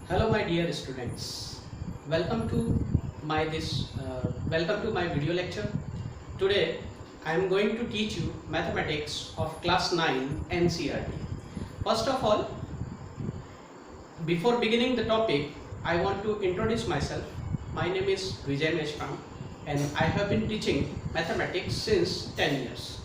Hello my dear students, welcome to my video lecture. Today I am going to teach you mathematics of class 9 NCERT. First of all, before beginning the topic, I want to introduce myself. My name is Vijay Meshram and I have been teaching mathematics since 10 years.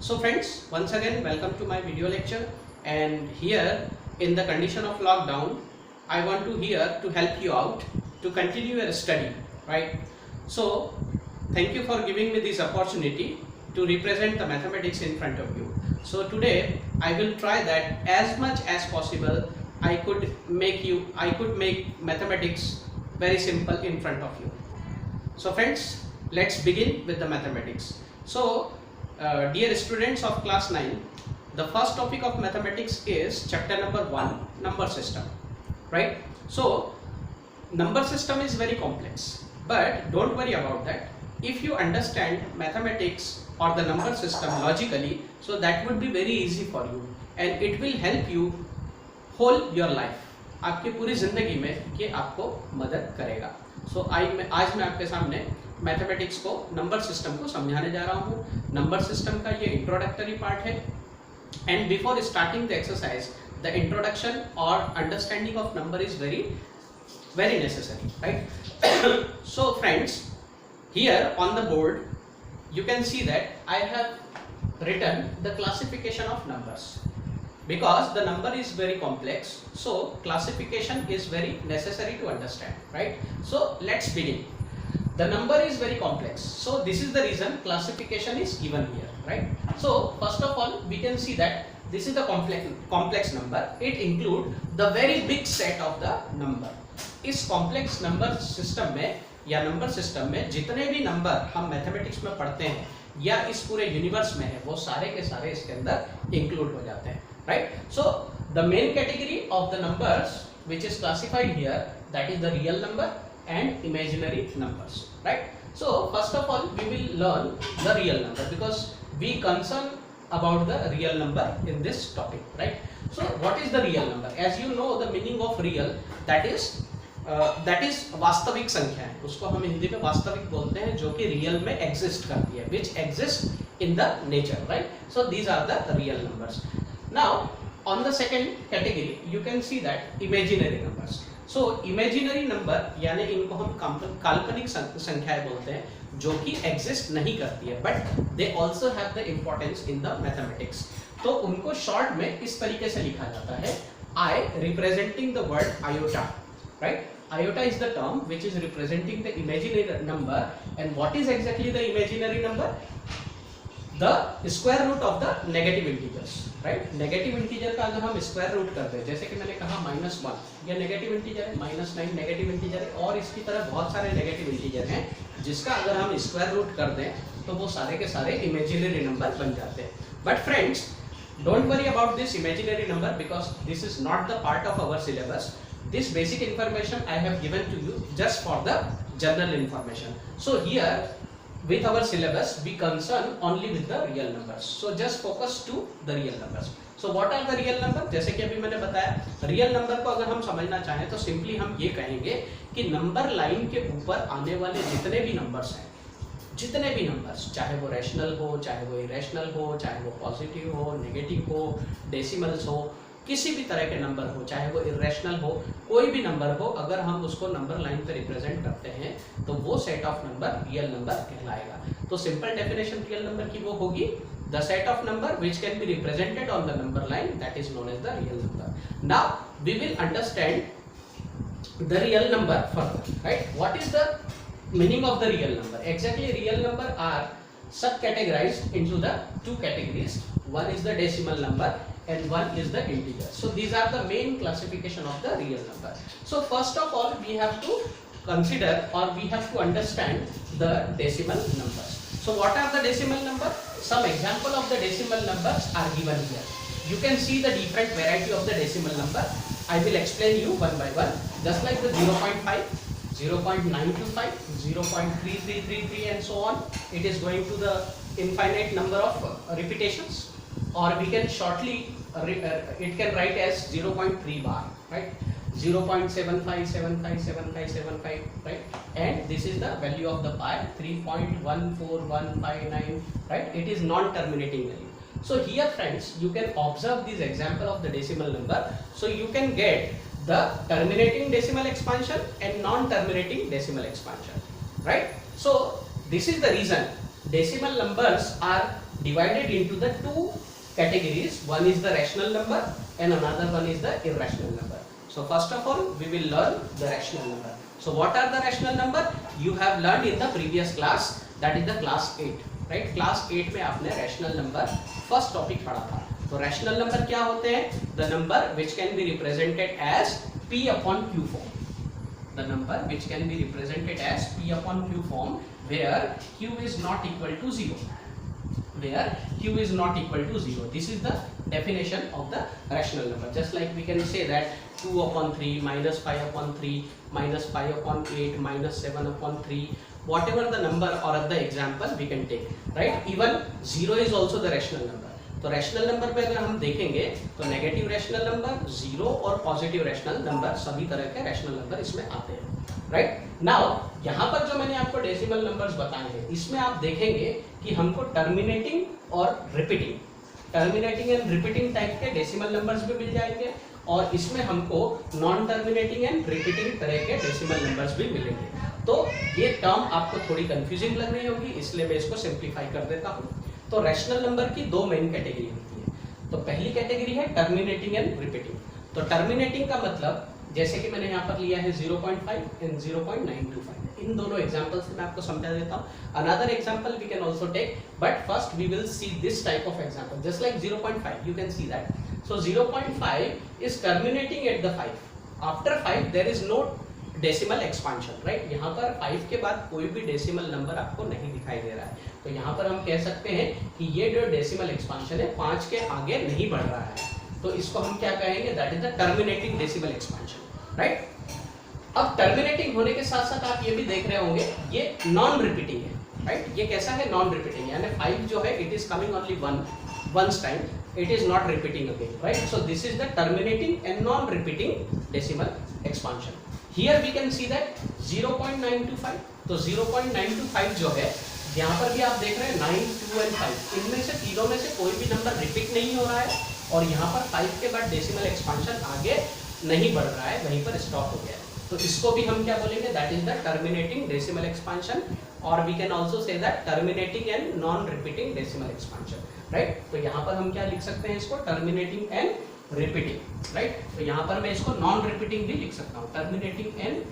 So friends, once again welcome to my video lecture, and here in the condition of lockdown I want to help you out to continue your study, right? So thank you for giving me this opportunity to represent the mathematics in front of you. So today I will try that as much as possible I could make mathematics very simple in front of you. So friends, let's begin with the mathematics. So dear students of class 9, the first topic of mathematics is chapter number 1, number system. Right? So number system is very complex, but don't worry about that. If you understand mathematics or the number system logically, so that would be very easy for you and it will help you whole your life. आपके पूरी जिंदगी में ये आपको मदद करेगा. So आज मैं आपके सामने मैथमेटिक्स को नंबर सिस्टम को समझाने जा रहा हूँ. नंबर सिस्टम का ये इंट्रोडक्टरी पार्ट है, and before starting the exercise, the introduction or understanding of number is very necessary, right? So friends, here on the board you can see that I have written the classification of numbers, because the number is very complex, so classification is very necessary to understand, right? So let's begin. The number is very complex, so this is the reason classification is given here, right? So first of all we can see that this is the complex number. It include the very big set of the number. इस complex number system में या number system में जितने भी number हम mathematics में पढ़ते हैं या इस पूरे universe में है, वो सारे के सारे इसके अंदर include हो जाते हैं, right? So the main category of the numbers which is classified here, that is the real number and imaginary numbers, right? So first of all we will learn the real number, because we concern about the real number in this topic, right? So what is the real number? As you know, the meaning of real, that is वास्तविक संख्या है, उसको हम हिंदी में वास्तविक बोलते हैं, जो कि रियल में एग्जिस्ट करती है, which exist in the nature, right? So these are the real numbers. Now on the second category you can see that imaginary numbers. So imaginary number यानी इनको हम काल्पनिक संख्याएं बोलते हैं, जो कि एग्जिस्ट नहीं करती है, but they also have the importance in the mathematics. तो उनको शॉर्ट में इस तरीके से लिखा जाता है, I representing the word iota, right? Iota is the term which is representing the imaginary number. And what is exactly the imaginary number? The square root of the negative integers, right? Negative integer का अगर हम square root करते हैं, जैसे कि मैंने कहा -1, ये नेगेटिव इंटीजर है, -9 नेगेटिव इंटीजर है, और इसकी तरह बहुत सारे नेगेटिव इंटीजर हैं जिसका अगर हम स्क्वायर रूट कर दें तो वो सारे के सारे इमेजिनरी नंबर बन जाते हैं. But friends, don't worry about this imaginary number, because this is not the part of our syllabus. This basic information I have given to you just for the general information. So here with our syllabus we concern only with the real numbers. So just focus to the real numbers. So what are the real number? जैसे कि अभी मैंने बताया, real number को अगर हम समझना चाहें तो सिंपली हम ये कहेंगे कि नंबर लाइन के ऊपर आने वाले जितने भी नंबर्स हैं, जितने भी नंबर्स, चाहे वो रैशनल हो, चाहे वो इरेशनल हो, चाहे वो पॉजिटिव हो, नेगेटिव हो, डेसिमल्स हो, किसी भी तरह के नंबर हो, चाहे वो इरेशनल हो, कोई भी नंबर हो, अगर हम उसको नंबर लाइन पे रिप्रेजेंट करते हैं तो वो set of number real number कहलाएगा. तो सिंपल डेफिनेशन रियल नंबर की वो होगी, the set of number which can be represented on the number line, that is known as the real number. Now we will understand the real number further, right? What is the meaning of the real number? Exactly, real number are subcategorized into the two categories. One is the decimal number and one is the integer. So these are the main classification of the real number. So first of all we have to consider, or we have to understand the decimal numbers. So what are the decimal number? Some example of the decimal numbers are given here. You can see the different variety of the decimal number. I will explain you one by one. Just like the 0.5, 0.925, 0.3333 and so on. It is going to the infinite number of repetitions. or we can shortly it can write as 0.3 bar, right? 0.75757575, right? And this is the value of the pi, 3.14159, right? It is non-terminating value. So here friends, you can observe this example of the decimal number, so you can get the terminating decimal expansion and non-terminating decimal expansion, right? So this is the reason decimal numbers are divided into the two categories. One is the rational number and another one is the irrational number. So first of all, we will learn the rational number. So what are the rational number? You have learned in the previous class, that is the class 8, right? Class 8 में आपने rational number first topic पढ़ा था. तो rational number क्या होते हैं? The number which can be represented as P upon Q form. The number which can be represented as P upon Q form, where Q is not equal to 0. Where Q is not equal to 0. This is the definition of the rational number. Just like we can say that 2 upon 3, minus 5 upon 3, minus 5 upon 8, minus 7 upon 3, whatever the number or the example we can take, right? Even 0 is also the rational number. तो rational number पे अगर हम देखेंगे तो negative rational number, zero और positive rational number, सभी तरह के रैशनल नंबर इसमें आते हैं, राइट? नाउ यहाँ पर जो मैंने आपको डेसिमल नंबर्स बताए हैं, इसमें आप देखेंगे कि हमको टर्मिनेटिंग और रिपीटिंग एंड रिपीटिंग टाइप के डेसिमल नंबर्स भी मिल जाएंगे, और इसमें हमको नॉन टर्मिनेटिंग एंड रिपीटिंग तरह के डेसिमल नंबर्स भी मिलेंगे. तो ये टर्म आपको थोड़ी कंफ्यूजिंग लग रही होगी, इसलिए मैं इसको सिंप्लीफाई कर देता हूँ. तो रैशनल नंबर की दो मेन कैटेगरी होती है. तो पहली कैटेगरी है टर्मिनेटिंग एंड रिपीटिंग. तो टर्मिनेटिंग का मतलब, जैसे कि मैंने यहाँ पर लिया है 0.5 एंड 0.925. इन दोनों एग्जांपल्स मैं आपको समझा देता हूँ. Another example we can also take, but first we will see this type of example. Just like 0.5, you can see that. So 0.5 is terminating at the 5. After 5 there is no decimal expansion, right? यहाँ पर 5 के बाद कोई भी decimal number आपको नहीं दिखाई दे रहा है. तो यहाँ पर हम कह सकते हैं कि ये जो डेसिमल एक्सपांशन है 5 के आगे नहीं बढ़ रहा है. तो इसको हम क्या कहेंगे? That is the terminating decimal expansion, right? अब टर्मिनेटिंग होने के साथ साथ आप ये भी देख रहे होंगे ये नॉन रिपीटिंग है, राइट? ये कैसा है? नॉन रिपीटिंग, यानी 5 जो है it is coming only once time, it is not repeating again, right? So this is the terminating and non repeating decimal expansion. Here we can see that 0.925. तो 0.925 जो है, यहाँ पर भी आप देख रहे हैं 9, 2 and 5, इनमें से तीनों में से कोई भी नंबर रिपीट नहीं हो रहा है, और यहाँ पर 5 के बाद डेसिमल एक्सपांशन आगे नहीं बढ़ रहा है, वहीं पर स्टॉप हो गया है. तो इसको भी हम क्या बोलेंगे? That is the terminating decimal expansion, और we can also say that terminating and non repeating decimal expansion, right? तो यहाँ पर हम क्या लिख सकते हैं इसको? Terminating and repeating, right? तो यहाँ पर मैं इसको नॉन रिपीटिंग भी लिख सकता हूँ, terminating and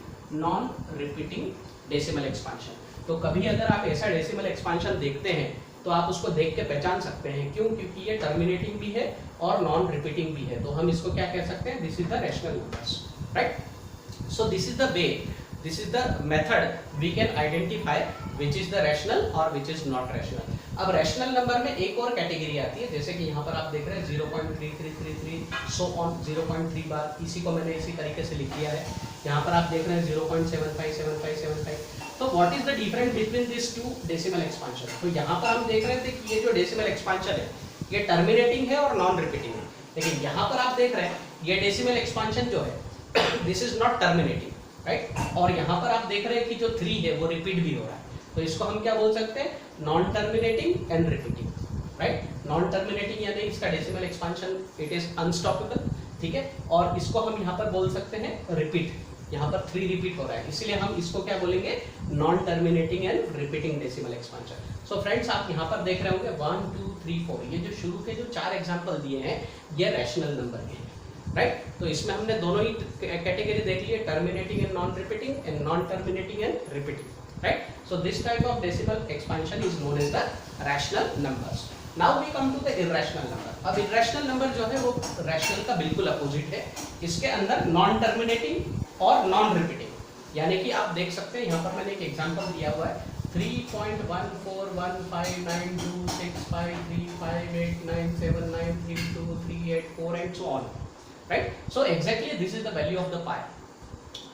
non repeating decimal expansion. तो कभी अगर आप ऐसा डेसिमल एक्सपांशन देखते हैं तो आप उसको देख के पहचान सकते हैं. क्यों? क्योंकि ये टर्मिनेटिंग भी है और नॉन रिपीटिंग भी है. तो हम इसको क्या कह सकते हैं? This is the rational numbers, right? So this is the way, this is the method we can identify which is the rational और विच इज नॉट रैशनल. अब रैशनल नंबर में एक और कैटेगरी आती है, जैसे कि यहाँ पर आप देख रहे हैं 0.3333 सो ऑन 0.3 बार, इसी को मैंने इसी तरीके से लिख दिया है. यहाँ पर आप देख रहे हैं 0.757575. तो what is the difference between this two decimal expansion? तो यहाँ पर हम देख रहे थे कि ये जो डेसिमल एक्सपांशन है ये टर्मिनेटिंग है और नॉन रिपीटिंग है, लेकिन यहाँ पर आप देख रहे हैं ये डेसिमल एक्सपांशन जो है this is not terminating, right? और यहाँ पर आप देख रहे हैं कि जो 3 है वो रिपीट भी हो रहा है. तो इसको हम क्या बोल सकते हैं? Non terminating and repeating, right? Non terminating यानी इसका decimal expansion it is unstoppable, ठीक है? और इसको हम यहाँ पर बोल सकते हैं रिपीट. यहाँ पर 3 रिपीट हो रहा है, इसीलिए हम इसको क्या बोलेंगे? Non terminating and repeating decimal expansion. So friends, आप यहाँ पर देख रहे होंगे 1, 2, 3, 4, ये जो शुरू के जो 4 एग्जाम्पल दिए हैं ये रैशनल नंबर के हैं, राइट? तो इसमें हमने दोनों ही कैटेगरी देख ली है, terminating and non repeating and non terminating and repeating, right? So this type of decimal expansion is known as the rational numbers. Now we come to the irrational number. अब irrational number जो है वो rational का बिल्कुल opposite है. इसके अंदर non terminating और नॉन रिपीटिंग, यानी कि आप देख सकते हैं यहाँ पर मैंने एक एग्जांपल दिया हुआ है 3.1415923589589793238 and so on, right? So exactly this is the value of the pi.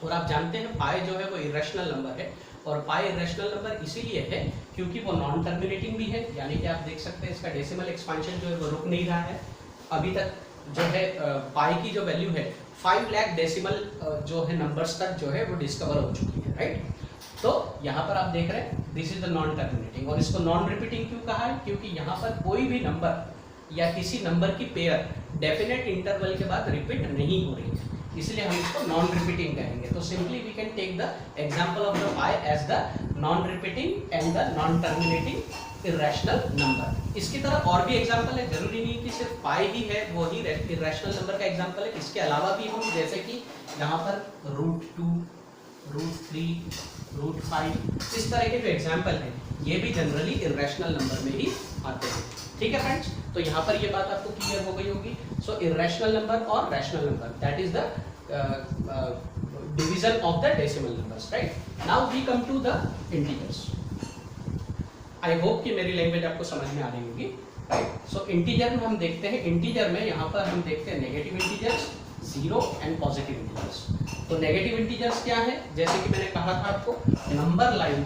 और आप जानते हैं पाई जो है वो इरेशनल नंबर है, और पाई इरेशनल नंबर इसीलिए है क्योंकि वो नॉन टर्मिनेटिंग भी है, यानी कि आप देख सकते हैं इसका डेसिमल एक्सपांशन जो है वो रुक नहीं रहा है. अभी तक जो है पाई की जो वैल्यू है 5 लाख डेसिमल जो है नंबर्स तक जो है वो डिस्कवर हो चुकी है, राइट। तो यहाँ पर आप देख रहे हैं this is the non terminating, और इसको नॉन रिपीटिंग क्यों कहा है, क्योंकि यहाँ पर कोई भी नंबर या किसी नंबर की पेयर डेफिनेट इंटरवल के बाद रिपीट नहीं हो रही है, इसलिए हम इसको नॉन रिपीटिंग कहेंगे। तो simply we can take the example of the pi as the non repeating and the non terminating irrational number. इसकी तरह और भी एग्जांपल है, जरूरी नहीं कि सिर्फ पाई ही है वो ही इरेशनल नंबर का एग्जांपल है, इसके अलावा भी हम जैसे कि यहाँ पर √2, √3, √5 इस तरह के जो एग्जांपल हैं ये भी जनरली इरेशनल नंबर में ही आते हैं, ठीक है फ्रेंड्स। तो यहाँ पर ये बात आपको क्लियर हो गई होगी। सो इरेशनल नंबर और rational number, that is the division of the decimal numbers, right. Now we come to the integers. I hope कि मेरी लैंग्वेज आपको समझ में आ रही होगी, राइट। सो इंटीजर में हम देखते हैं, इंटीजर में यहाँ पर हम देखते हैं negative integers, zero and positive integers. तो नेगेटिव इंटीजर्स क्या है, जैसे कि मैंने कहा था आपको, नंबर लाइन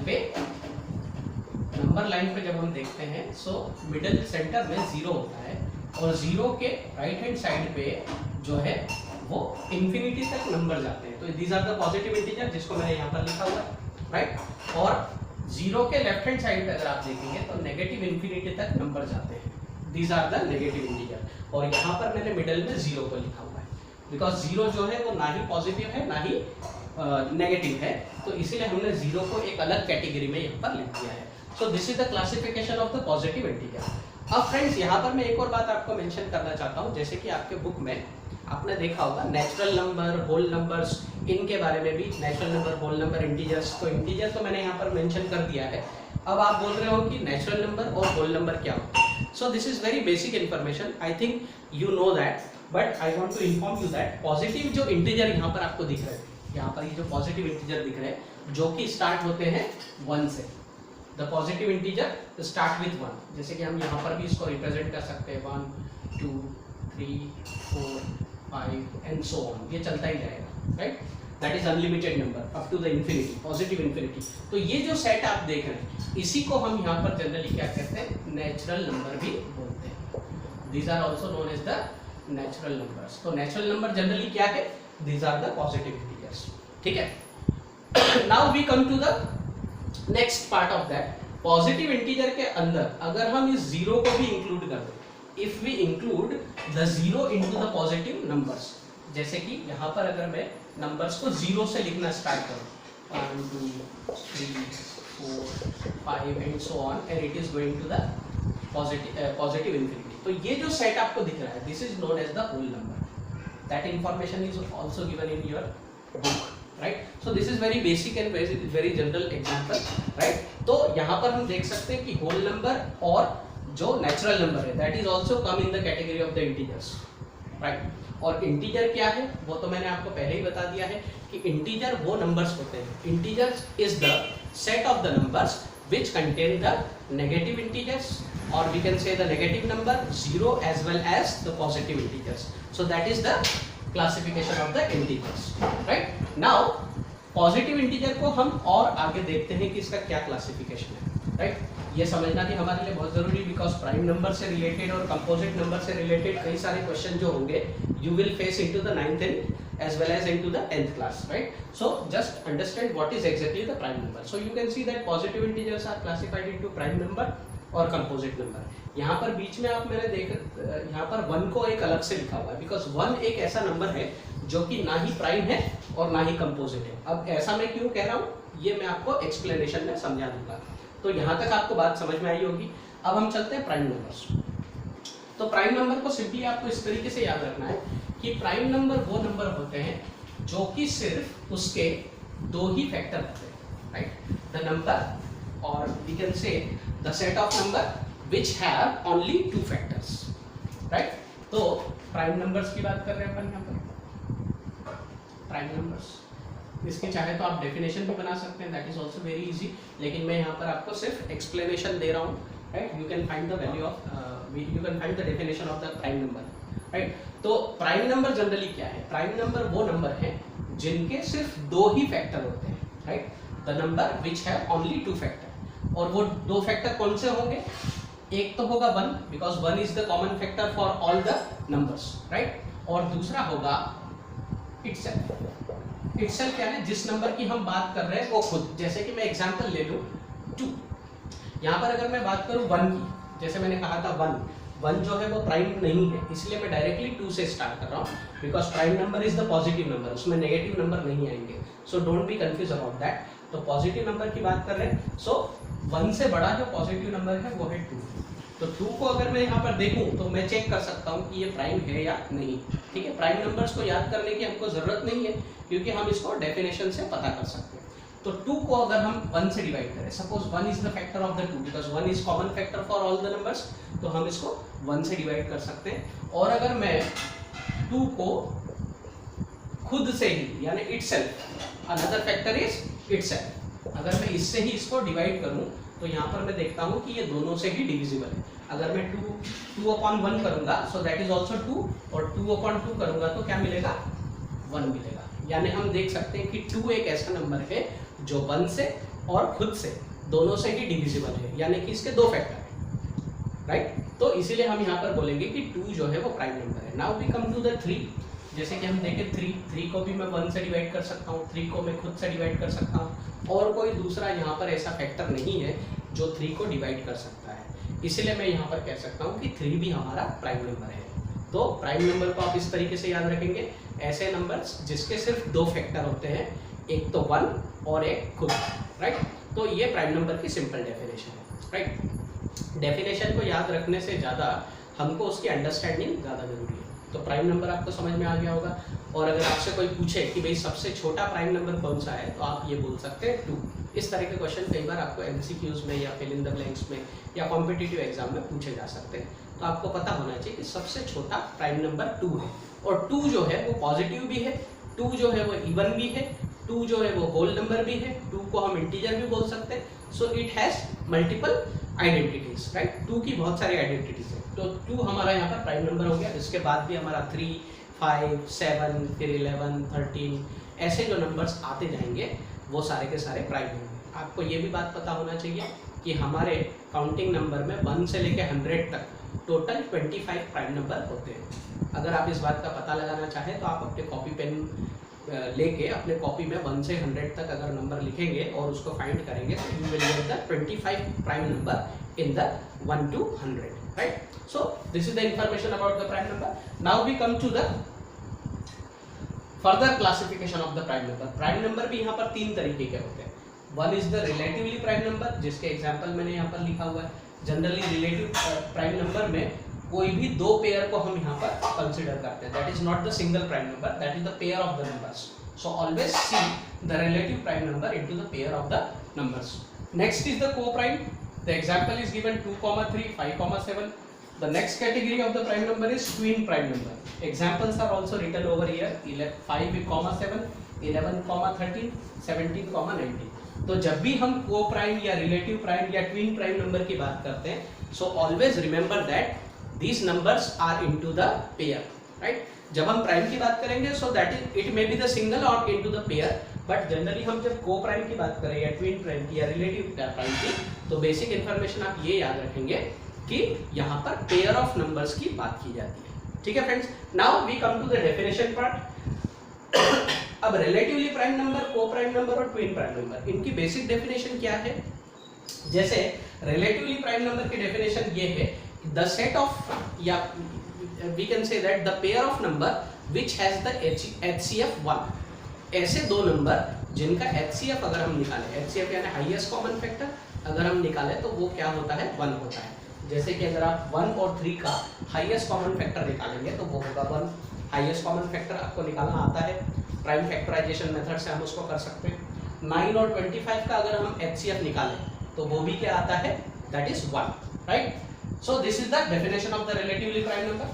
पे जब हम देखते हैं सो मिडिल सेंटर में जीरो होता है, और जीरो के राइट हैंड साइड पे जो है वो इंफिनिटी तक नंबर जाते हैं। तो these are the positive integer, जिसको मैंने यहाँ पर लिखा हुआ है, राइट। और जीरो के लेफ्ट हैंड साइड पे अगर आप देखेंगे तो नेगेटिव इंफिनिटी तक नंबर जाते हैं, these are the negative integer. और यहाँ पर मैंने मिडिल में जीरो को लिखा हुआ है, बिकॉज जीरो जो है वो ना ही पॉजिटिव है ना ही नेगेटिव है, तो इसीलिए हमने जीरो को एक अलग कैटेगरी में यहाँ पर लिख दिया है। सो this is the classification of the positive integer. अब फ्रेंड्स यहाँ पर मैं एक और बात आपको मेंशन करना चाहता हूँ, जैसे कि आपके बुक में आपने देखा होगा नेचुरल नंबर, होल नंबर्स, इनके बारे में भी, natural number, whole number, integers. तो इंटीजर तो मैंने यहाँ पर मेंशन कर दिया है। अब आप बोल रहे हो कि नेचुरल नंबर और होल नंबर क्या होते हैं। So this is very basic information, I think you know that, but I want to inform you that positive जो इंटीजर यहाँ पर आपको दिख रहे हैं, यहाँ पर ये जो पॉजिटिव इंटीजर दिख रहे हैं जो कि स्टार्ट होते हैं 1 से, the positive integer start with 1, जैसे कि हम यहाँ पर भी इसको रिप्रेजेंट कर सकते हैं 1 2 3 4 5 एंड सो ऑन, ये चलता ही जाएगा, right. That is unlimited number up to the infinity, positive infinity. तो ये जो सेट आप देख रहे हैं इसी को हम यहाँ पर जनरली क्या कहते हैं, नेचुरल नंबर भी बोलते हैं। These are also known as the natural numbers. तो नेचुरल नंबर जनरली क्या है, these are the positive integers, ठीक है। Now we come to the next part of that. Positive integer के अंदर अगर हम इस जीरो को भी इंक्लूड कर दें, if we include the zero into the positive numbers, जैसे कि यहाँ पर अगर मैं नंबर्स को जीरो से लिखना स्टार्ट करूँ 1 2 3 4 5 and so on, and it is going to the positive infinity, तो ये जो सेट आपको दिख रहा है this is known as the whole number. That information is also given in your book, right. So this is very basic and very general example, right. तो यहाँ पर हम देख सकते हैं कि होल नंबर और जो नेचुरल नंबर है that is also come in the category of the integers, right. और इंटीजर क्या है वो तो मैंने आपको पहले ही बता दिया है कि इंटीजर वो नंबर्स होते हैं, integers is the set of the numbers which contain the negative integers, or we can say the negative number, zero as well as the positive integers. So that is the classification of the integers, right? Now positive integer को हम और आगे देखते हैं कि इसका क्या classification है, राइट। ये समझना भी हमारे लिए बहुत जरूरी, बिकॉज प्राइम नंबर से रिलेटेड और कंपोजिट नंबर से रिलेटेड कई सारे क्वेश्चन जो होंगे you will face into the 9th and as well as into the 10th class, right? So just understand what is exactly the prime number. So you can see that positive integers are classified into prime number और composite number. यहाँ पर बीच में आप मैंने यहाँ पर 1 को एक अलग से लिखा हुआ है, बिकॉज 1 एक ऐसा नंबर है जो कि ना ही प्राइम है और ना ही कंपोजिट है। अब ऐसा मैं क्यों कह रहा हूँ ये मैं आपको एक्सप्लेनेशन में समझा दूंगा। तो यहाँ तक आपको बात समझ में आई होगी। अब हम चलते हैं प्राइम नंबर्स। तो प्राइम नंबर को सिंपली आपको इस तरीके से याद रखना है कि प्राइम नंबर वो नंबर होते हैं जो कि सिर्फ उसके 2 ही फैक्टर होते हैं, राइट। द नंबर और we can say the set of number which have only 2 factors, right. तो प्राइम नंबर्स की बात कर रहे हैं अपन यहाँ पर, प्राइम नंबर्स। इसके चाहे तो आप डेफिनेशन भी बना सकते हैं, that is also very easy, लेकिन मैं यहाँ पर आपको सिर्फ एक्सप्लेनेशन दे रहा हूँ, right. You can find the value of you can find the definition of the prime number, right. तो प्राइम नंबर जनरली क्या है, प्राइम नंबर वो नंबर है जिनके सिर्फ 2 ही फैक्टर होते हैं, right. The number which have only 2 factor, और वो 2 फैक्टर कौन से होंगे, एक तो होगा 1 because 1 is the common factor for all the numbers, right. और दूसरा होगा इटसेल्फ यानी जिस नंबर की हम बात कर रहे हैं वो खुद। जैसे कि मैं एग्जांपल ले लूं 2, यहाँ पर अगर मैं बात करूं 1 की, जैसे मैंने कहा था 1 जो है वो प्राइम नहीं है, इसलिए मैं डायरेक्टली 2 से स्टार्ट कर रहा हूँ, because prime number is the positive number, उसमें नेगेटिव नंबर नहीं आएंगे। So don't be confuse about that. तो पॉजिटिव नंबर की बात कर रहे हैं, सो 1 से बड़ा जो पॉजिटिव नंबर है वो है 2। तो 2 को अगर मैं यहाँ पर देखूं तो मैं चेक कर सकता हूँ कि ये प्राइम है या नहीं। ठीक है, प्राइम नंबर्स को याद करने की हमको जरूरत नहीं है, क्योंकि हम इसको डेफिनेशन से पता कर सकते हैं। तो 2 को अगर हम 1 से डिवाइड करें, suppose 1 is the factor of the 2, because 1 is common factor for all the numbers, तो हम इसको 1 से डिवाइड कर सकते हैं। और अगर मैं 2 को खुद से ही यानी itself, another factor is itself, अगर मैं इससे ही इसको डिवाइड करूं तो यहाँ पर मैं देखता हूँ कि ये दोनों से ही डिविजिबल है। अगर मैं 2/1 करूंगा सो दैट इज ऑल्सो 2, और 2/2 करूंगा तो क्या मिलेगा, 1 मिलेगा। यानी हम देख सकते हैं कि 2 एक ऐसा नंबर है जो 1 से और खुद से दोनों से ही डिविजिबल है, यानी कि इसके 2 फैक्टर है, राइट। तो इसीलिए हम यहाँ पर बोलेंगे कि 2 जो है वो प्राइम नंबर है। Now we come to the 3। जैसे कि हम देखें 3 को भी मैं 1 से डिवाइड कर सकता हूँ, 3 को मैं खुद से डिवाइड कर सकता हूँ, और कोई दूसरा यहाँ पर ऐसा फैक्टर नहीं है जो 3 को डिवाइड कर सकता है। इसीलिए मैं यहाँ पर कह सकता हूँ कि 3 भी हमारा प्राइम नंबर है। तो प्राइम नंबर को आप इस तरीके से याद रखेंगे, ऐसे नंबर्स जिसके सिर्फ 2 फैक्टर होते हैं, एक तो 1 और एक खुद, राइट। तो ये प्राइम नंबर की सिंपल डेफिनेशन है, राइट। डेफिनेशन को याद रखने से ज़्यादा हमको उसकी अंडरस्टैंडिंग ज़्यादा जरूरी है। तो प्राइम नंबर आपको समझ में आ गया होगा। और अगर आपसे कोई पूछे कि भाई सबसे छोटा प्राइम नंबर कौन सा है, तो आप ये बोल सकते हैं 2। इस तरह के क्वेश्चन कई बार आपको MCQs में या फिल इन द ब्लैंक्स में या कॉम्पिटिटिव एग्जाम में पूछे जा सकते हैं। तो आपको पता होना चाहिए कि सबसे छोटा प्राइम नंबर 2 है, और 2 जो है वो पॉजिटिव भी है, 2 जो है वो इवन भी है, 2 जो है वो होल नंबर भी है, 2 को हम इंटीजर भी बोल सकते हैं। So it has multiple identities, right. 2 की बहुत सारी आइडेंटिटीज है। तो 2 हमारा यहाँ पर प्राइम नंबर हो गया। इसके बाद भी हमारा 3, 5, 7, फिर 11, 13 ऐसे जो नंबर्स आते जाएंगे वो सारे के सारे प्राइम होंगे। आपको ये भी बात पता होना चाहिए कि हमारे काउंटिंग नंबर में 1 से लेके 100 तक टोटल 25 प्राइम नंबर होते हैं। अगर आप इस बात का पता लगाना चाहें तो आप अपने कॉपी पेन लेके अपने कॉपी में 1 से 100 तक अगर नंबर लिखेंगे और उसको फाइंड करेंगे तो you will get the 25 prime number in the 1 to 100, right? So this is the information about the prime number. Now we come to the further classification of the prime number. Prime number भी यहाँ पर 3 तरीके के होते हैं। One is the relatively prime number, जिसके example मैंने यहाँ पर लिखा हुआ है। जनरली रिलेटिव प्राइम नंबर में कोई भी 2 पेयर को हम यहाँ पर कंसिडर करते हैं। That is not the single prime number, that is the pair of the numbers. So always see the relative prime number into the pair of the numbers. Next is the co-prime. The example is given 2,3, 5,7. The next category of the prime number is twin prime number. Examples are also written over here: 5,7, 11,13, 17,19. तो जब भी हम को prime या relative prime या twin prime number की बात करते हैं, so always remember that these numbers are into the pair, right? जब हम प्राइम की बात करेंगे so that is it may be the single or into the pair, but generally हम जब को प्राइम की बात करें या ट्विन प्राइम की या रिलेटिव प्राइम की, तो बेसिक इन्फॉर्मेशन आप ये याद रखेंगे कि यहाँ पर पेयर ऑफ नंबर्स की बात की जाती है। ठीक है friends, now we come to the definition part. अब रिलेटिवली प्राइम नंबर, को प्राइम नंबर और ट्विन प्राइम नंबर, इनकी बेसिक डेफिनेशन क्या है? जैसे रिलेटिवली प्राइम नंबर की डेफिनेशन ये है, the set of, yeah, we can say that the pair of number which has the HCF 1, ऐसे 2 नंबर जिनका HCF अगर हम निकालें, HCF यानी हाईएस्ट कॉमन फैक्टर अगर हम निकालें तो वो क्या होता है, 1 होता है। जैसे कि अगर आप 1 और 3 का हाईएस्ट कॉमन फैक्टर निकालेंगे तो वो होगा 1। हाईएस्ट कॉमन फैक्टर आपको निकालना आता है, प्राइम फैक्टराइजेशन मेथड से हम उसको कर सकते हैं। 9 और 25 का अगर हम HCF निकालें तो वो भी क्या आता है, that is 1, right? So this is the definition of the relatively prime number.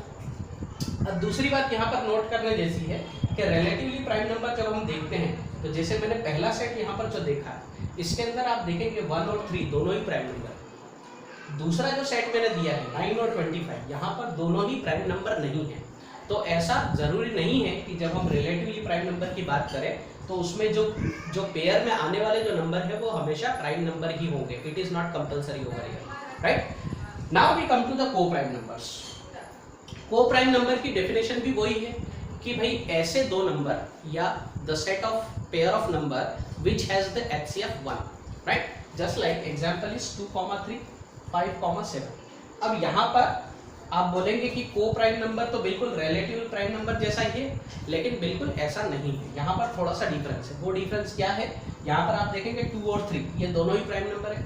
अब दूसरी बात यहाँ पर नोट करने जैसी है कि relatively prime number जब हम देखते हैं तो जैसे मैंने पहला सेट यहाँ पर जो देखा है, इसके अंदर आप देखेंगे 1 और 3 दोनों ही प्राइम नंबर। दूसरा जो सेट मैंने दिया है 9 और 25, यहाँ पर दोनों ही प्राइम नंबर नहीं है। तो ऐसा जरूरी नहीं है कि जब हम रिलेटिवली प्राइम नंबर की बात करें तो उसमें जो पेयर में आने वाले जो नंबर है वो हमेशा प्राइम नंबर ही होंगे। It is not compulsory over here, right? Now we come to the co-prime numbers. Co-prime number की डेफिनेशन भी वही है कि भाई ऐसे दो नंबर या the set of pair of number which has the HCF 1, right? Just like example is 2,3, 5,7। अब यहाँ पर आप बोलेंगे कि को प्राइम नंबर तो बिल्कुल रिलेटिव प्राइम नंबर जैसा ही है, लेकिन बिल्कुल ऐसा नहीं है। यहाँ पर थोड़ा सा डिफरेंस है। वो डिफरेंस क्या है? यहाँ पर आप देखेंगे 2 और 3 ये दोनों ही प्राइम नंबर है,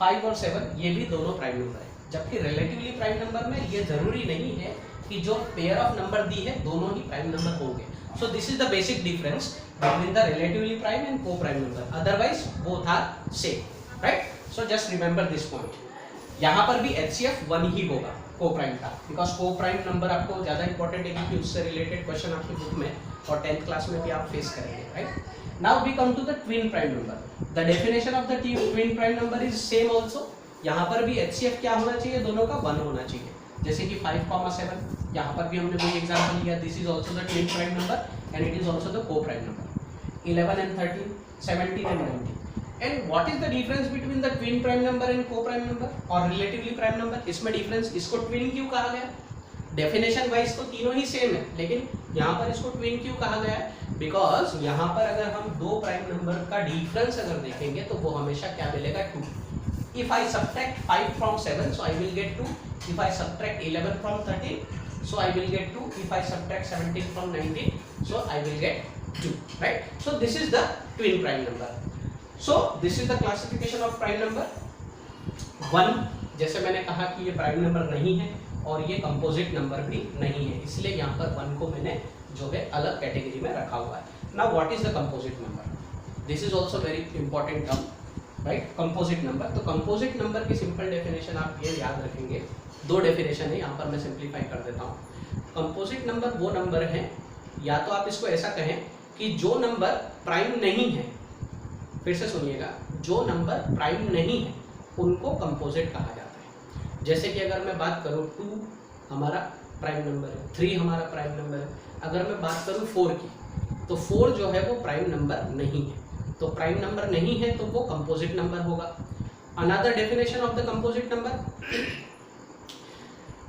5 और 7 ये भी दोनों प्राइम नंबर है। जबकि रिलेटिवली प्राइम नंबर में ये जरूरी नहीं है कि जो पेयर ऑफ नंबर दी है दोनों ही प्राइम नंबर होंगे। So this is the basic difference between the relatively prime and co prime number, otherwise both are same, right? So just remember this point. यहाँ पर भी HCF 1 ही होगा को प्राइम का, because को प्राइम नंबर आपको ज्यादा इंपॉर्टेंट है क्योंकि उससे रिलेटेड क्वेश्चन आपकी बुक में और 10th क्लास में भी आप फेस करेंगे, right? Now we come to the twin prime number. The definition of the twin prime number is same also. यहाँ पर भी HCF क्या होना चाहिए? दोनों का 1 होना चाहिए। जैसे कि 5,7 यहाँ पर भी हमने वही एग्जांपल लिया, this is also the twin prime number and it is also the को prime number. 11 and 13, 17 and 19। And what is the difference between the twin prime number and co-prime number और relatively prime number? इसमें difference, इसको twin क्यों कहा गया? Definition wise तो तीनों ही same है, लेकिन यहाँ पर इसको ट्विन क्यों कहा गया है? बिकॉज यहाँ पर अगर हम दो प्राइम नंबर का डिफरेंस अगर देखेंगे तो वो हमेशा क्या मिलेगा? 2। If I subtract 5 from 7, so I will get 2. If I subtract 11 from 13, so I will get 2. If I subtract 17 from 19, so I will get 2. Right? So this is the twin prime number. So this is the classification of prime number. 1 जैसे मैंने कहा कि ये prime number नहीं है और ये composite number भी नहीं है, इसलिए यहाँ पर 1 को मैंने जो है अलग कैटेगरी में रखा हुआ है। Now what is the composite number? This is also very important term, right? Composite number. तो कंपोजिट नंबर की सिंपल डेफिनेशन आप ये याद रखेंगे, 2 डेफिनेशन है, यहाँ पर मैं सिंप्लीफाई कर देता हूँ। कंपोजिट नंबर वो नंबर है, या तो आप इसको ऐसा कहें कि जो नंबर प्राइम नहीं है, फिर से सुनिएगा, जो नंबर प्राइम नहीं है उनको कंपोजिट कहा जाता है। जैसे कि अगर मैं बात करूँ 2 हमारा प्राइम नंबर है, 3 हमारा प्राइम नंबर है। अगर मैं बात करूँ 4 की, तो 4 जो है वो प्राइम नंबर नहीं है, तो प्राइम नंबर नहीं है तो वो कंपोजिट नंबर होगा। Another definition of the composite number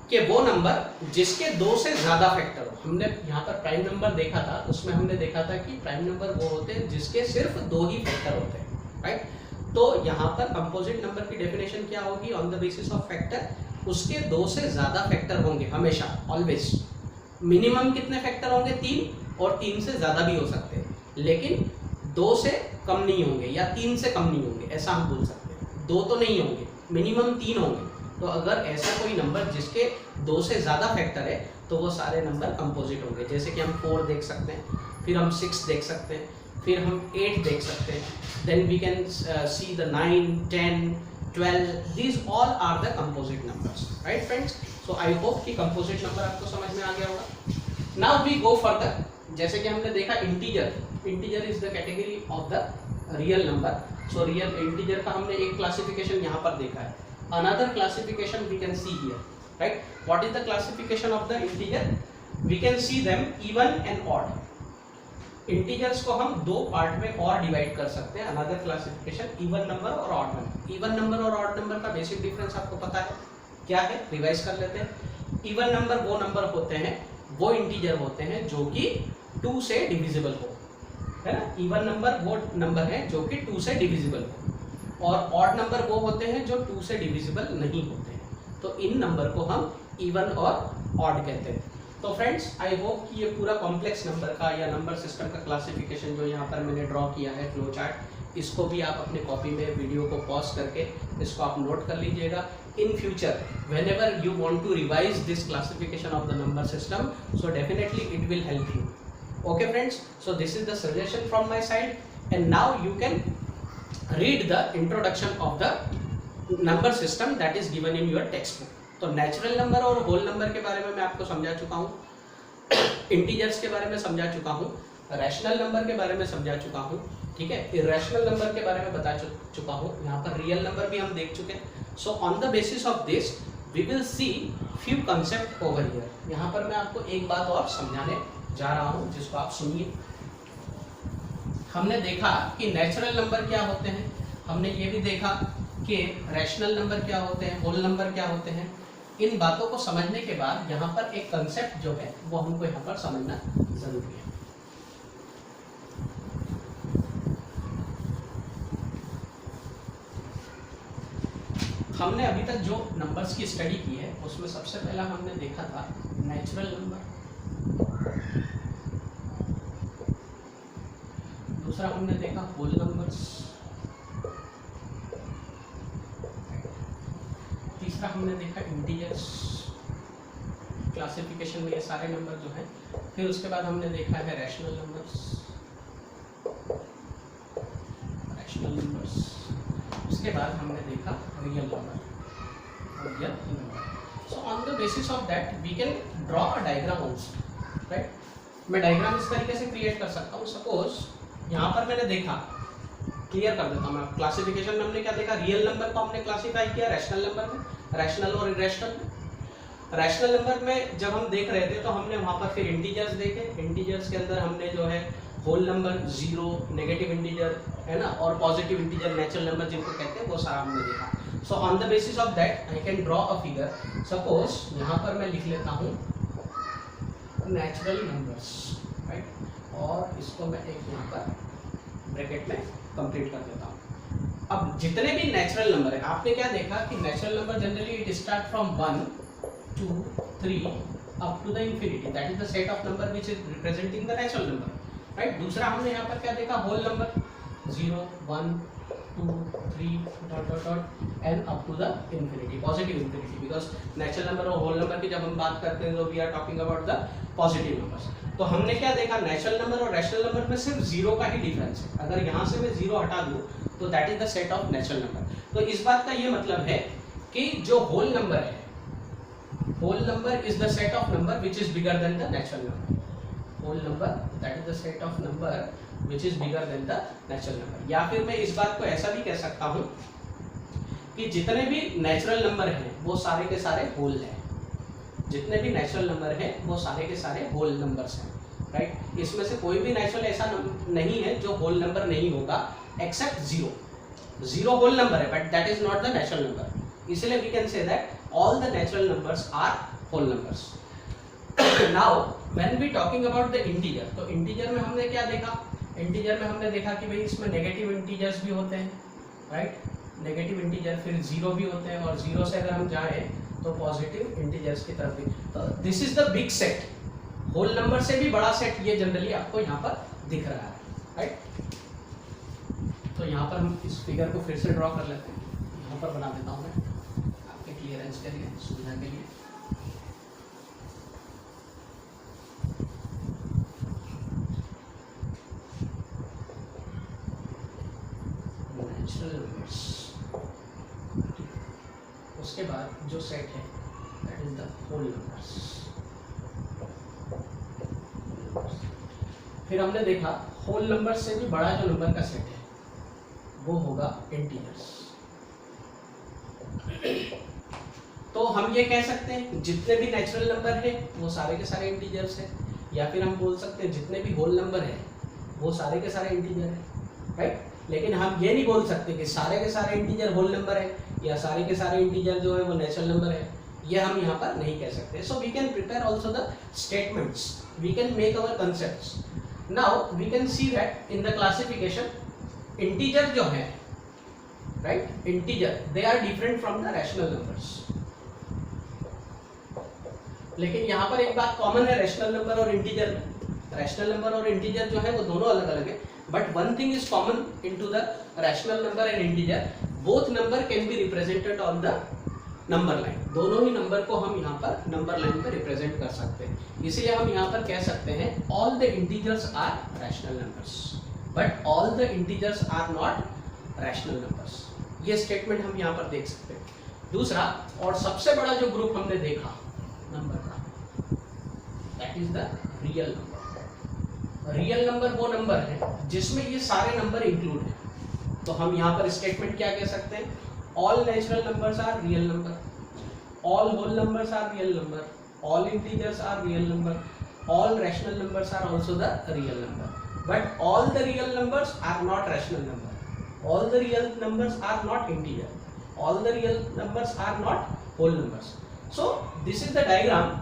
कि वो नंबर जिसके 2 से ज्यादा फैक्टर हो। हमने यहाँ पर प्राइम नंबर देखा था, उसमें हमने देखा था कि प्राइम नंबर वो होते हैं जिसके सिर्फ 2 ही फैक्टर होते हैं, राइट? तो यहाँ पर कंपोजिट नंबर की डेफिनेशन क्या होगी? On the basis of factor, उसके 2 से ज्यादा फैक्टर होंगे हमेशा, ऑलवेज। मिनिमम कितने फैक्टर होंगे? 3, और 3 से ज्यादा भी हो सकते हैं, लेकिन 2 से कम नहीं होंगे या 3 से कम नहीं होंगे, ऐसा हम बोल सकते हैं। 2 तो नहीं होंगे, मिनिमम 3 होंगे। तो अगर ऐसा कोई नंबर जिसके 2 से ज़्यादा फैक्टर है तो वो सारे नंबर कंपोजिट होंगे। जैसे कि हम 4 देख सकते हैं, फिर हम 6 देख सकते हैं, फिर हम 8 देख सकते हैं, then we can see the 9, 10, 12, these all are the composite numbers, right friends? So I hope कि कंपोजिट नंबर आपको समझ में आ गया होगा। Now we go further. जैसे कि हमने देखा integer, integer is the category of the real number. So real integer का हमने एक क्लासिफिकेशन यहाँ पर देखा है। Another classification we can see here, right? What is the classification of the integer? We can see them even and odd. Integers को हम 2 part में और डिवाइड कर सकते हैं। Another classification, even number और odd number. Even number और odd number का बेसिक डिफरेंस आपको पता है क्या है? रिवाइज कर लेते हैं। Even number वो नंबर होते हैं, वो इंटीजर होते हैं जो कि 2 से डिविजिबल हो, है ना? इवन नंबर वो नंबर है जो कि 2 से डिविजिबल हो, और ऑड नंबर वो होते हैं जो 2 से डिविजिबल नहीं होते हैं। तो इन नंबर को हम इवन और ऑड कहते हैं। तो फ्रेंड्स, आई होप कि ये पूरा कॉम्प्लेक्स नंबर का या नंबर सिस्टम का क्लासिफिकेशन जो यहाँ पर मैंने ड्रॉ किया है फ्लो चार्ट, इसको भी आप अपने कॉपी में वीडियो को पॉज करके इसको आप नोट कर लीजिएगा। In future whenever you want to revise this classification of the number system, so definitely it will help you. Okay friends, so this is the suggestion from my side, and now you can read the introduction of the number system that is given in your textbook. तो natural number और whole number के बारे में मैं आपको समझा चुका हूँ, इंटीजर्स के बारे में समझा चुका हूँ, रैशनल नंबर के बारे में समझा चुका हूँ, ठीक है, इरेशनल नंबर के बारे में बता चुका हूँ, यहाँ पर रियल नंबर भी हम देख चुके हैं। So on the basis of this we will see few concept over here. यहाँ पर मैं आपको एक बात और समझाने जा रहा हूँ जिसको आप सुनिए। हमने देखा कि नेचुरल नंबर क्या होते हैं, हमने ये भी देखा कि रैशनल नंबर क्या होते हैं, होल नंबर क्या होते हैं, इन बातों को समझने के बाद यहाँ पर एक कंसेप्ट जो है वो हमको यहाँ पर समझना जरूरी है। हमने अभी तक जो नंबर्स की स्टडी की है उसमें सबसे पहला हमने देखा था नेचुरल नंबर, दूसरा हमने देखा होल नंबर्स, तीसरा हमने देखा इंटीजर्स, क्लासिफिकेशन में ये सारे नंबर जो हैं। फिर उसके बाद हमने देखा है रैशनल नंबर्स, उसके बाद हमने देखा real number. So on the basis of that we can draw a diagram also, right. मैं डायग्राम इस तरीके से क्रिएट कर सकता हूँ। सपोज यहाँ पर मैंने देखा, क्लियर कर देता हूँ मैं, क्लासिफिकेशन में हमने क्या देखा, रियल नंबर को हमने क्लासिफाई किया रैशनल नंबर में, रैशनल और इरेशनल में। रैशनल नंबर में जब हम देख रहे थे तो हमने वहाँ पर फिर इंटीजर्स देखे, इंटीजर्स के अंदर हमने जो है whole number, zero, negative integer है ना, और पॉजिटिव इंटीजर, नेचुरल नंबर जिनको कहते हैं, वो सारा हमने देखा। सो on the basis of that I can draw a figure. Suppose यहाँ पर मैं लिख लेता हूँ नेचुरल नंबर्स, राइट, और इसको मैं एक यहाँ पर ब्रैकेट में कंप्लीट कर देता हूँ। अब जितने भी नेचुरल नंबर है, आपने क्या देखा कि natural number generally it start from 1 2 3 up to the infinity, that is the set of number which is representing the natural number, right। दूसरा हमने यहाँ पर क्या देखा, whole number 0 1 2 3 dot dot dot and up to the infinity, positive infinity, because natural number और whole number की जब हम बात करते हैं तो we are talking about the positive numbers. तो हमने क्या देखा, नेचुरल नंबर और रैशनल नंबर में सिर्फ जीरो का ही डिफरेंस है। अगर यहाँ से मैं जीरो हटा दूँ तो that is the set of natural number. तो इस बात का ये मतलब है कि जो होल नंबर है, whole number is the set of number which is bigger than the natural number. Whole number, that is the set of number which is bigger than the natural number. या फिर मैं इस बात को ऐसा भी कह सकता हूँ कि जितने भी नेचुरल नंबर हैं वो सारे के सारे होल हैं, जितने भी नेचुरल नंबर हैं वो सारे के सारे होल नंबर्स हैं, राइट। इसमें से कोई भी नेचुरल ऐसा नहीं है जो होल नंबर नहीं होगा, except zero. Zero whole number है but that is not the natural number, इसलिए we can say that all the natural numbers are whole numbers. Now when we talking about the integer, तो integer में हमने क्या देखा, integer में हमने देखा कि भाई इसमें नेगेटिव इंटीजर्स भी होते हैं, राइट, नेगेटिव इंटीजर, फिर जीरो भी होते हैं, और जीरो से अगर हम जाएं तो पॉजिटिव इंटीजर्स की तरफ भी। तो this is the big set, whole number से भी बड़ा सेट ये जनरली आपको यहाँ पर दिख रहा है, राइट। तो यहाँ पर हम इस फिगर को फिर से ड्रॉ कर लेते हैं, यहाँ पर बना देता हूँ मैं क्लियरेंस के लिए, सुविधा के लिए। नेचुरल नंबर्स, उसके बाद जो सेट है that is the whole numbers. फिर हमने देखा होल नंबर से भी बड़ा जो नंबर का सेट है वो होगा इंटीजर्स। तो हम ये कह सकते हैं जितने भी नेचुरल नंबर है वो सारे के सारे इंटीजर्स हैं, या फिर हम बोल सकते हैं जितने भी होल नंबर है वो सारे के सारे इंटीजर हैं, राइट। लेकिन हम ये नहीं बोल सकते कि सारे के सारे इंटीजर होल नंबर है या सारे के सारे इंटीजर जो है वो नेचुरल नंबर है, ये हम यहाँ पर नहीं कह सकते। So we can prepare also the statements, we can make our concepts. Now we can see that in the classification integer जो है, right, integer they are different from the rational numbers. लेकिन यहाँ पर एक बात कॉमन है rational number और integer में। रैशनल नंबर और इंटीजर जो है वो दोनों अलग अलग है, but one thing is common into the rational number and integer, both number can be represented on the number line. दोनों ही नंबर को हम यहाँ पर नंबर लाइन पर रिप्रेजेंट कर सकते हैं, इसलिए हम यहाँ पर कह सकते हैं all the integers are rational numbers but all the integers are not rational numbers. ये स्टेटमेंट हम यहाँ पर देख सकते हैं। दूसरा और सबसे बड़ा जो ग्रुप हमने देखा नंबर का, that is the real number. Real number वो नंबर है जिसमें ये सारे नंबर इंक्लूड हैं। तो हम यहाँ पर स्टेटमेंट क्या कह सकते हैं, all natural numbers are real number, all whole numbers are real number, all integers are real number, all rational numbers are also the real number, but all the real numbers are not rational number, all the real numbers are not integer, all the real numbers are not whole numbers. So this is the diagram.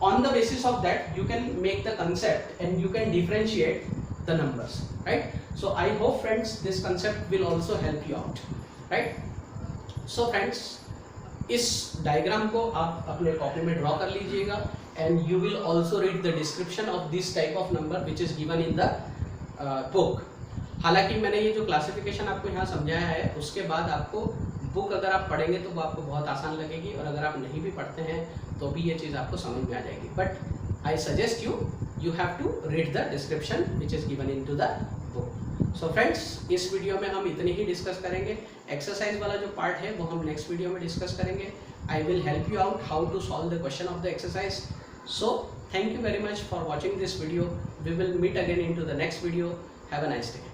On the basis of that you can make the concept and you can differentiate the numbers, right? So I hope friends this concept will also help you out, right? So friends, इस diagram को आप अपने copy में draw कर लीजिएगा and you will also read the description of this type of number which is given in the book. हालांकि मैंने ये जो क्लासिफिकेशन आपको यहाँ समझाया है उसके बाद आपको बुक अगर आप पढ़ेंगे तो वो आपको बहुत आसान लगेगी, और अगर आप नहीं भी पढ़ते हैं तो भी ये चीज़ आपको समझ में आ जाएगी। But I suggest you have to read the description which is given in to the book. So friends, इस वीडियो में हम इतनी ही डिस्कस करेंगे। एक्सरसाइज वाला जो पार्ट है वो हम नेक्स्ट वीडियो में डिस्कस करेंगे। I will help you out how to solve the question of the exercise. So thank you very much for watching this video. We will meet again into the next video. Have a nice day.